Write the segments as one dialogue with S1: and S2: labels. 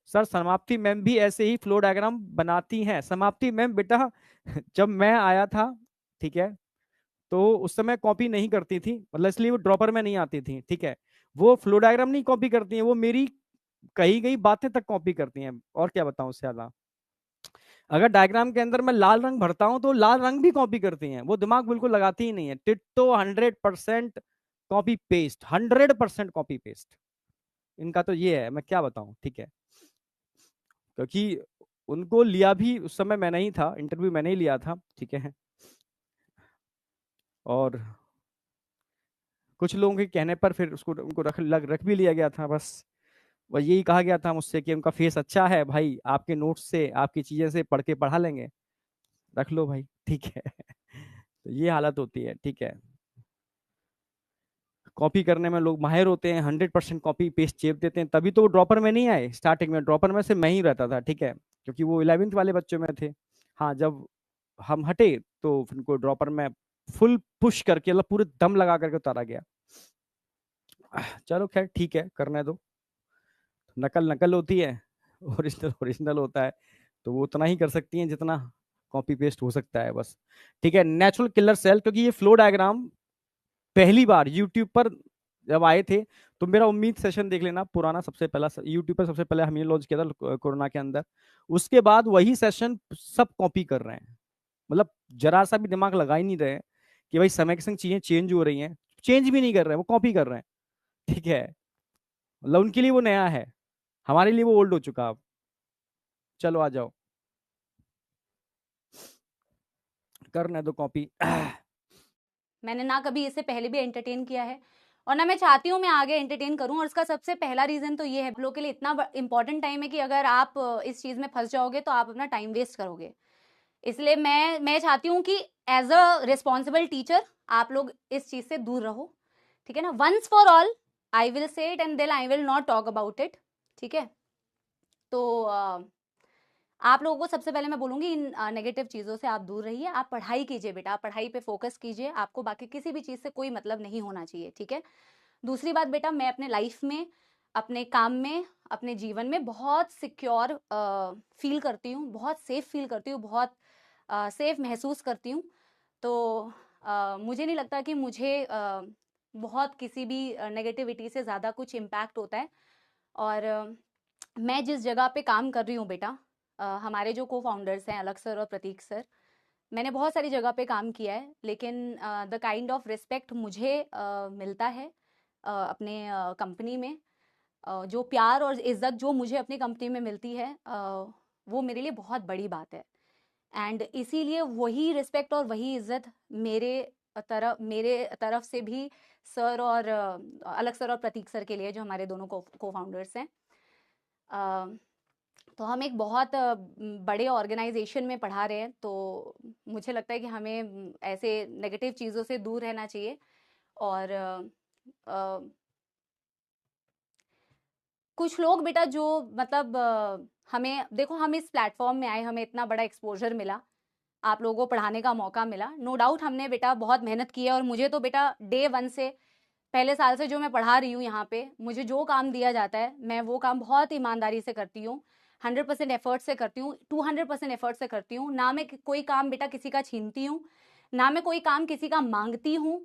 S1: Sir समाप्ति ma'am भी ऐसे ही फ्लो डायग्राम बनाती हैं। समाप्ति मैम बेटा जब मैं आया था, ठीक है, तो उस समय कॉपी नहीं करती थी, मतलब इसलिए वो ड्रॉपर में नहीं आती थी, ठीक है। वो फ्लो डायग्राम नहीं कॉपी करती हैं, वो मेरी कही गई बातें तक कॉपी करती हैं। और क्या बताऊं उससे ज्यादा। अगर डायग्राम के अंदर मैं लाल रंग भरता हूं तो लाल रंग भी कॉपी करती हैं, वो दिमाग बिल्कुल लगाती ही नहीं है। Ditto 100% copy paste, 100% copy paste इनका तो ये है, मैं क्या बताऊं, ठीक है। क्योंकि उनको लिया भी उस समय मैंने ही था, इंटरव्यू मैंने ही लिया था, ठीक है। और कुछ लोगों के कहने पर फिर उसको उनको रख भी लिया गया था बस। और यही कहा गया था मुझसे कि उनका फेस अच्छा है भाई, आपके नोट्स से आपकी चीजें से पढ़ के पढ़ा लेंगे, रख लो भाई, ठीक है। तो ये हालत होती है, ठीक है। कॉपी करने में लोग माहिर होते हैं, 100% कॉपी पेस्ट चेप देते हैं, तभी तो वो ड्रॉपर में नहीं आए। स्टार्टिंग में ड्रॉपर में से मैं ही रहता था, ठीक है, क्योंकि वो 11वीं वाले बच्चों में थे। हाँ, जब हम हटे तो फिर उनको ड्रॉपर में फुल पुश करके, मतलब पूरे दम लगा करके उतारा गया। चलो खैर ठीक है, करने दो। नकल नकल होती है, ओरिजिनल ओरिजिनल होता है। तो वो उतना ही कर सकती हैं जितना कॉपी पेस्ट हो सकता है बस, ठीक है। नेचुरल किलर सेल, क्योंकि ये फ्लो डायग्राम पहली बार यूट्यूब पर जब आए थे, तो मेरा उम्मीद सेशन देख लेना पुराना, सबसे पहला यूट्यूब पर सबसे पहले हमने लॉन्च किया था कोरोना के अंदर। उसके बाद वही सेशन सब कॉपी कर रहे हैं, मतलब जरा सा भी दिमाग लगा ही नहीं रहे कि भाई समय के संग चीजें चेंज हो रही हैं, चेंज भी नहीं कर रहे हैं, वो कॉपी कर रहे हैं, ठीक है। मतलब उनके लिए वो नया है, हमारे लिए वो ओल्ड हो चुका अब। चलो आ जाओ, करने दो कॉपी।
S2: मैंने ना कभी इससे पहले भी एंटरटेन किया है और ना मैं चाहती हूँ मैं आगे एंटरटेन करूँ। और उसका सबसे पहला रीज़न तो ये है, आप लोग के लिए इतना इंपॉर्टेंट टाइम है कि अगर आप इस चीज़ में फंस जाओगे तो आप अपना टाइम वेस्ट करोगे। इसलिए मैं चाहती हूँ कि एज अ रिस्पॉन्सिबल टीचर आप लोग इस चीज़ से दूर रहो, ठीक है ना। Once for all I will say it and then I will not talk about it, ठीक है। तो आप लोगों को सबसे पहले मैं बोलूंगी इन नेगेटिव चीज़ों से आप दूर रहिए। आप पढ़ाई कीजिए बेटा, आप पढ़ाई पे फोकस कीजिए, आपको बाकी किसी भी चीज़ से कोई मतलब नहीं होना चाहिए, ठीक है। दूसरी बात बेटा, मैं अपने लाइफ में, अपने काम में, अपने जीवन में बहुत सिक्योर फील करती हूँ, बहुत सेफ फील करती हूँ, बहुत सेफ महसूस करती हूँ। तो मुझे नहीं लगता कि मुझे बहुत किसी भी नेगेटिविटी से ज़्यादा कुछ इम्पैक्ट होता है। और मैं जिस जगह पे काम कर रही हूँ बेटा, हमारे जो को फाउंडर्स हैं अलग सर और प्रतीक सर, मैंने बहुत सारी जगह पे काम किया है, लेकिन द काइंड ऑफ रिस्पेक्ट मुझे मिलता है अपने कंपनी में, जो प्यार और इज्जत जो मुझे अपनी कंपनी में मिलती है, वो मेरे लिए बहुत बड़ी बात है। एंड इसीलिए वही रिस्पेक्ट और वही इज्जत मेरे तरफ से भी सर और अलग सर और प्रतीक सर के लिए, जो हमारे दोनों को फाउंडर्स हैं। तो हम एक बहुत बड़े ऑर्गेनाइजेशन में पढ़ा रहे हैं, तो मुझे लगता है कि हमें ऐसे नेगेटिव चीज़ों से दूर रहना चाहिए। और अ, कुछ लोग बेटा जो मतलब हमें देखो, हम इस प्लेटफॉर्म में आए, हमें इतना बड़ा एक्सपोजर मिला, आप लोगों को पढ़ाने का मौका मिला, नो डाउट हमने बेटा बहुत मेहनत की है। और मुझे तो बेटा डे वन से, पहले साल से जो मैं पढ़ा रही हूँ यहाँ पे, मुझे जो काम दिया जाता है मैं वो काम बहुत ईमानदारी से करती हूँ, 100% एफर्ट से करती हूँ, 200% एफर्ट से करती हूँ। ना मैं कोई काम बेटा किसी का छीनती हूँ, ना मैं कोई काम किसी का मांगती हूँ,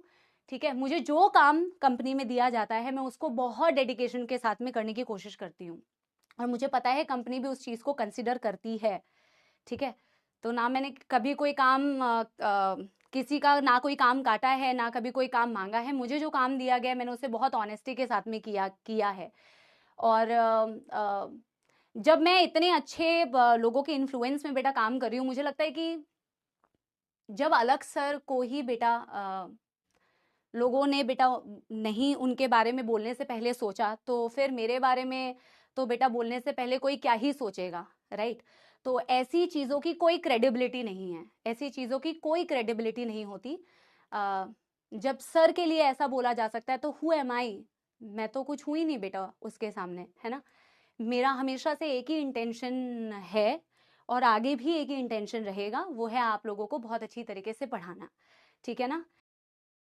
S2: ठीक है। मुझे जो काम कंपनी में दिया जाता है मैं उसको बहुत डेडिकेशन के साथ में करने की कोशिश करती हूँ, और मुझे पता है कंपनी भी उस चीज़ को कंसिडर करती है, ठीक है। तो ना मैंने कभी कोई काम किसी का ना कोई काम काटा है, ना कभी कोई काम मांगा है। मुझे जो काम दिया गया मैंने उसे बहुत ऑनेस्टी के साथ में किया किया है। और जब मैं इतने अच्छे लोगों के इन्फ्लुएंस में बेटा काम कर रही हूँ, मुझे लगता है कि जब अलग सर को ही बेटा लोगों ने बेटा नहीं उनके बारे में बोलने से पहले सोचा, तो फिर मेरे बारे में तो बेटा बोलने से पहले कोई क्या ही सोचेगा, राइट। तो ऐसी चीज़ों की कोई क्रेडिबिलिटी नहीं है, ऐसी चीज़ों की कोई क्रेडिबिलिटी नहीं होती। जब सर के लिए ऐसा बोला जा सकता है तो हु एम आई, मैं तो कुछ हुई नहीं बेटा उसके सामने, है ना। मेरा हमेशा से एक ही इंटेंशन है और आगे भी एक ही इंटेंशन रहेगा, वो है आप लोगों को बहुत अच्छी तरीके से पढ़ाना, ठीक है ना।